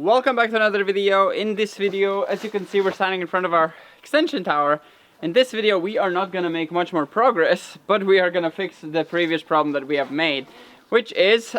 Welcome back to another video. In this video, as you can see, we're standing in front of our extension tower. In this video, we are not gonna make much more progress, but we are gonna fix the previous problem that we have made, which is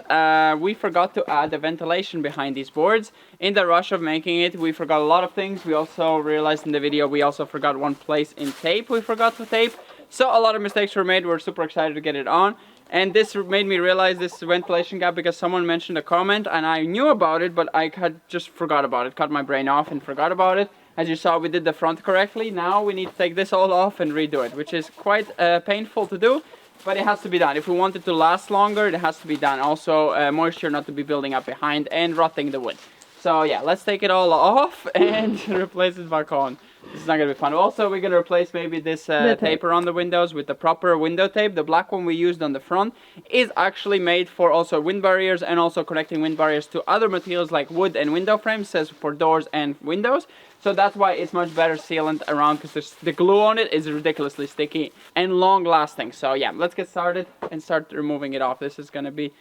we forgot to add the ventilation behind these boards. In the rush of making it, we forgot a lot of things. We also realized in the video we also forgot one place in tape we forgot to tape. So a lot of mistakes were made. We're super excited to get it on. And this made me realize this ventilation gap because someone mentioned a comment and I knew about it, but I had just forgot about it, cut my brain off and forgot about it. As you saw, we did the front correctly. Now we need to take this all off and redo it, which is quite painful to do, but it has to be done. If we want it to last longer, it has to be done. Also, moisture not to be building up behind and rotting the wood. So yeah, let's take it all off and replace it back on. This is not gonna be fun. Also, we're gonna replace maybe this tape around the windows with the proper window tape. The black one we used on the front is actually made for also wind barriers and also connecting wind barriers to other materials like wood and window frames, says for doors and windows. So that's why it's much better sealant around, because the glue on it is ridiculously sticky and long lasting. So yeah, let's get started and start removing it off. This is gonna be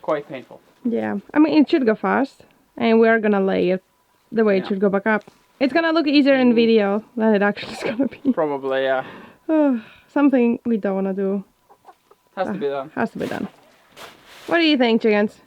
quite painful. Yeah, I mean it should go fast, and we are gonna lay it the way it should go back up. It's gonna look easier in video than it actually is gonna be. Probably, yeah. Something we don't wanna do. Has to be done. Has to be done. What do you think, chickens?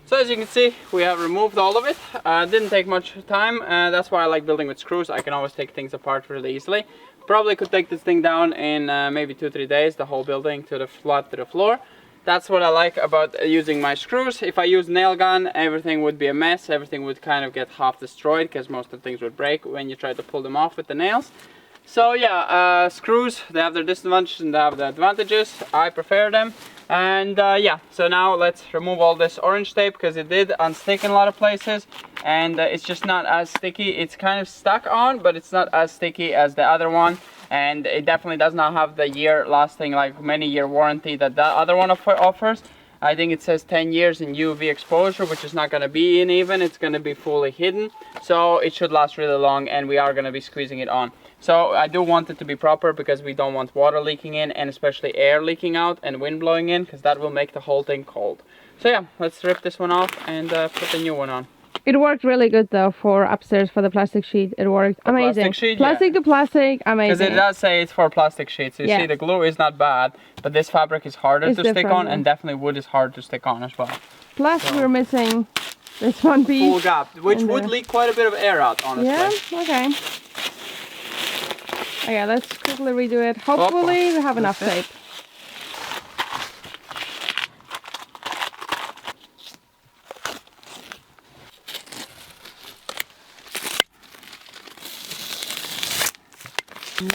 So as you can see, we have removed all of it. Didn't take much time. That's why I like building with screws. I can always take things apart really easily. Probably could take this thing down in maybe 2-3 days, the whole building to the flat to the floor. That's what I like about using my screws. If I use nail gun, everything would be a mess. Everything would kind of get half destroyed because most of the things would break when you try to pull them off with the nails. So yeah, screws, they have their disadvantages and they have the advantages. I prefer them. And yeah, so now let's remove all this orange tape because it did unstick in a lot of places, and it's just not as sticky. It's kind of stuck on, but it's not as sticky as the other one, and it definitely does not have the year lasting, like many year warranty that the other one offers. I think it says 10 years in UV exposure, which is not going to be in even, it's going to be fully hidden. So it should last really long, and we are going to be squeezing it on. So I do want it to be proper because we don't want water leaking in, and especially air leaking out and wind blowing in, because that will make the whole thing cold. So yeah, let's rip this one off and put the new one on. It worked really good though for upstairs for the plastic sheet. It worked amazing. Plastic sheet, plastic yeah. to plastic, amazing. Because it does say it's for plastic sheets. So you Yeah. see the glue is not bad, but this fabric is harder It's to stick different, on, yeah. and definitely wood is hard to stick on as well. Plus So. we're missing this one piece. Full gap, which And, would leak quite a bit of air out, honestly. Yeah, okay. Okay, let's quickly redo it. Hopefully we have enough That's it. tape.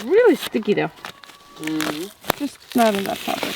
Really sticky though. Just not in that fabric.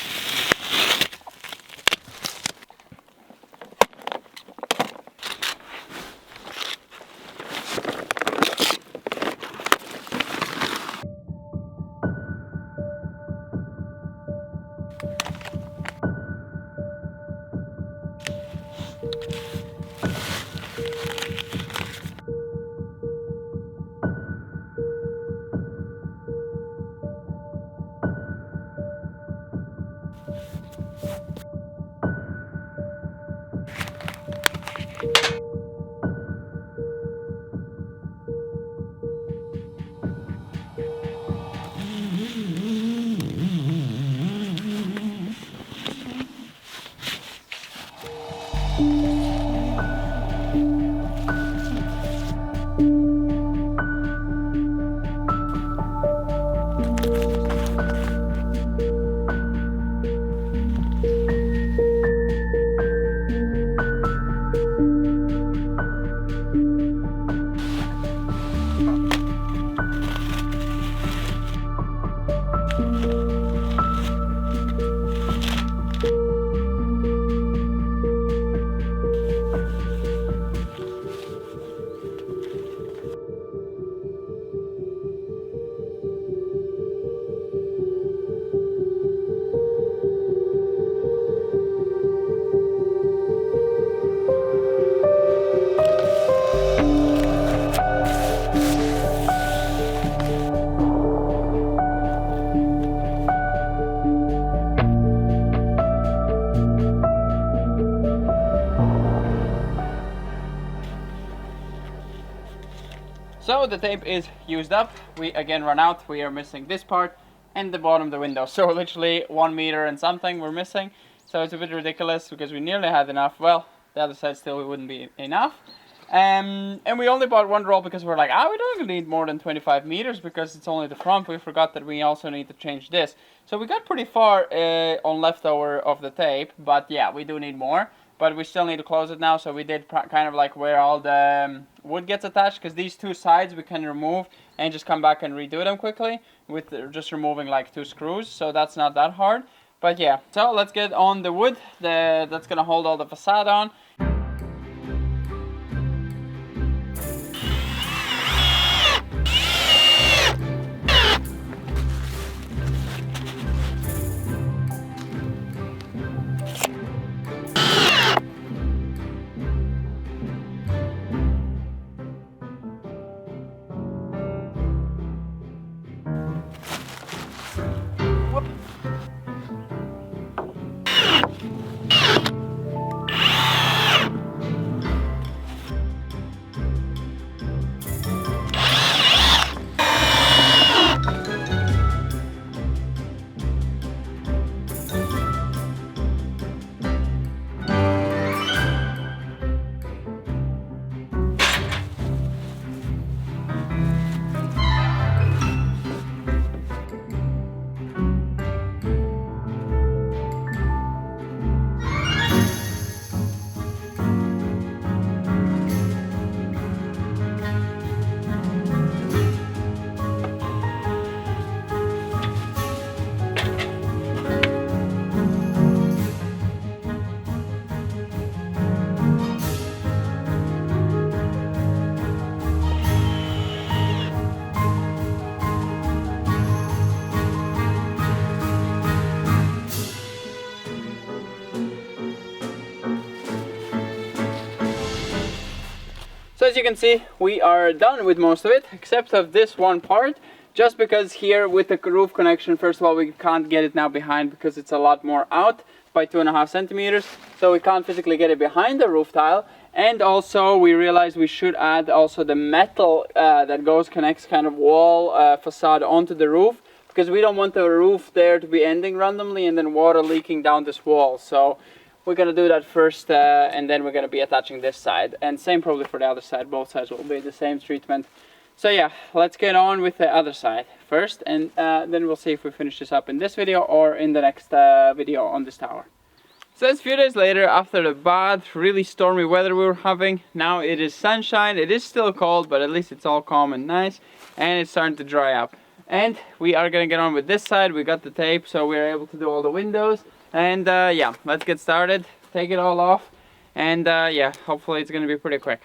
So the tape is used up. We again run out. We are missing this part and the bottom of the window. So literally 1 meter and something we're missing. So it's a bit ridiculous because we nearly had enough. Well, the other side still wouldn't be enough. And we only bought one roll because we're like, we don't need more than 25 meters because it's only the front. We forgot that we also need to change this. So we got pretty far on leftover of the tape, but yeah, we do need more. But we still need to close it now, so we did kind of like where all the wood gets attached, because these two sides we can remove and just come back and redo them quickly with just removing like 2 screws, so that's not that hard. But yeah, so let's get on the wood that's gonna hold all the facade on. So as you can see, we are done with most of it, except of this one part, just because here with the roof connection, first of all, we can't get it now behind because it's a lot more out by 2.5 centimeters, so we can't physically get it behind the roof tile. And also we realized we should add also the metal that connects kind of wall facade onto the roof, because we don't want the roof there to be ending randomly and then water leaking down this wall. So we're gonna do that first, and then we're gonna be attaching this side, and same probably for the other side. Both sides will be the same treatment. So yeah, let's get on with the other side first, and then we'll see if we finish this up in this video or in the next video on this tower. So it's a few days later, after the bad, really stormy weather we were having. Now it is sunshine. It is still cold, but at least it's all calm and nice, and it's starting to dry up. And we are gonna get on with this side. We got the tape, so we're able to do all the windows. And yeah, let's get started. Take it all off, and yeah, hopefully it's gonna be pretty quick.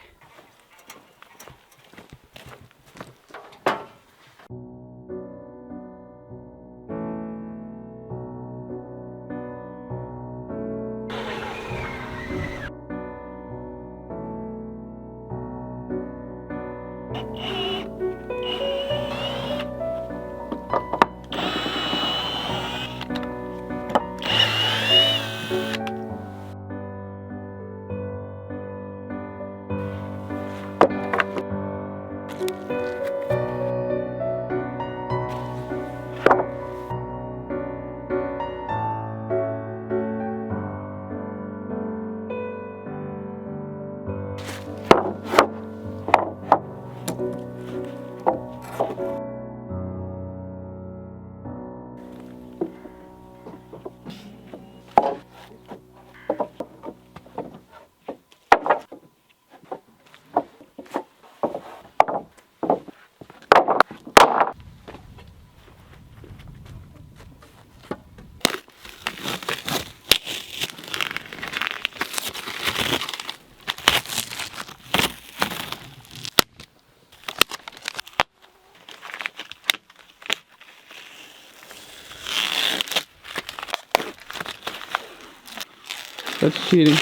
That's cheating.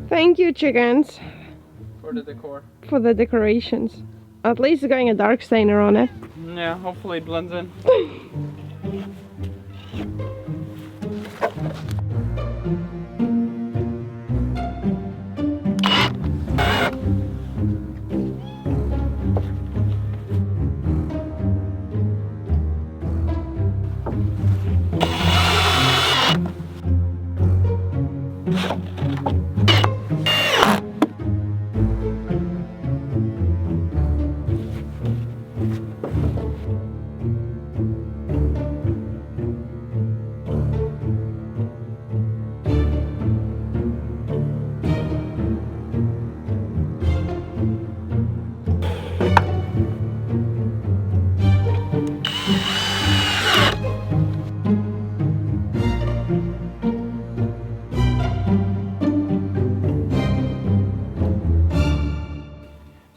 Thank you, chickens, For the decor. for the decorations. At least going a dark stainer on it. Yeah, hopefully it blends in.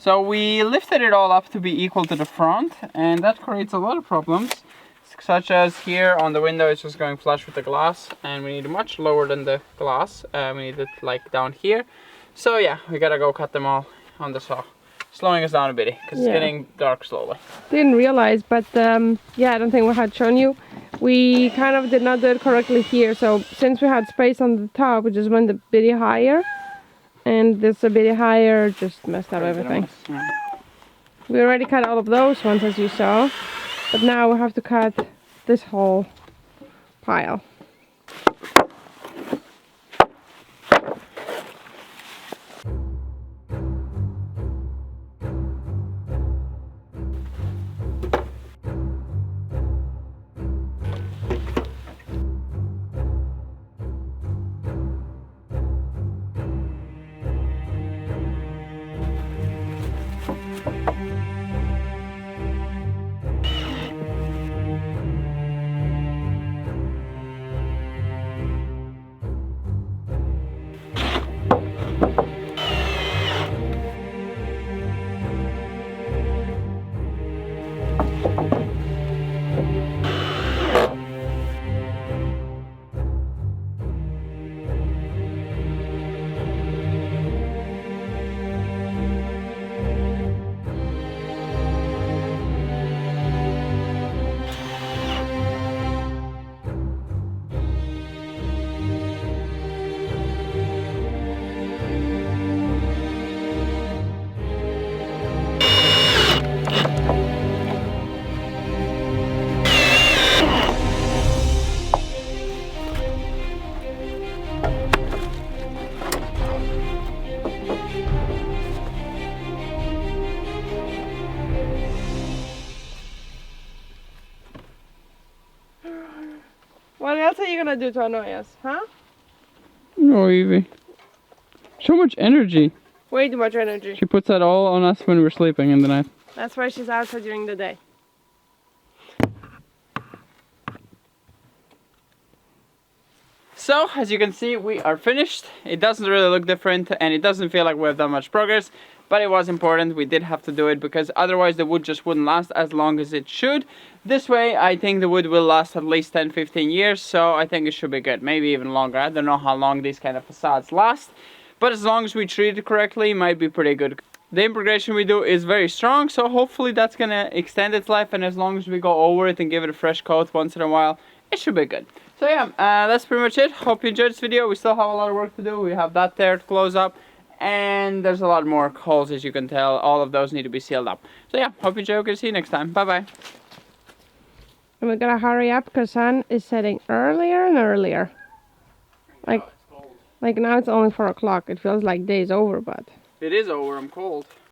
So we lifted it all up to be equal to the front, and that creates a lot of problems, such as here on the window it's just going flush with the glass, and we need it much lower than the glass. We need it like down here. So yeah, we gotta go cut them all on the saw, slowing us down a bit because it's getting dark slowly. Didn't realize, but yeah, I don't think we had shown you. We kind of did not do it correctly here, so since we had space on the top, we just went a bit higher, and this a bit higher just messed up everything. Yeah. We already cut all of those ones, as you saw, but now we have to cut this whole pile. What else are you gonna do to annoy us, huh? No, Evie. So much energy. Way too much energy. She puts that all on us when we're sleeping in the night. That's why she's outside during the day. So, as you can see, we are finished. It doesn't really look different, and it doesn't feel like we have done much progress, but it was important. We did have to do it because otherwise the wood just wouldn't last as long as it should. This way, I think the wood will last at least 10-15 years, so I think it should be good. Maybe even longer. I don't know how long these kind of facades last, but as long as we treat it correctly, it might be pretty good. The impregnation we do is very strong, so hopefully that's gonna extend its life, and as long as we go over it and give it a fresh coat once in a while, it should be good. So yeah, that's pretty much it. Hope you enjoyed this video. We still have a lot of work to do. We have that there to close up, and there's a lot more holes, as you can tell. All of those need to be sealed up. So yeah, hope you enjoyed. We'll see you next time. Bye bye. And we gotta hurry up because sun is setting earlier and earlier. Like now it's only 4 o'clock. It feels like day's over, but It is over. I'm cold.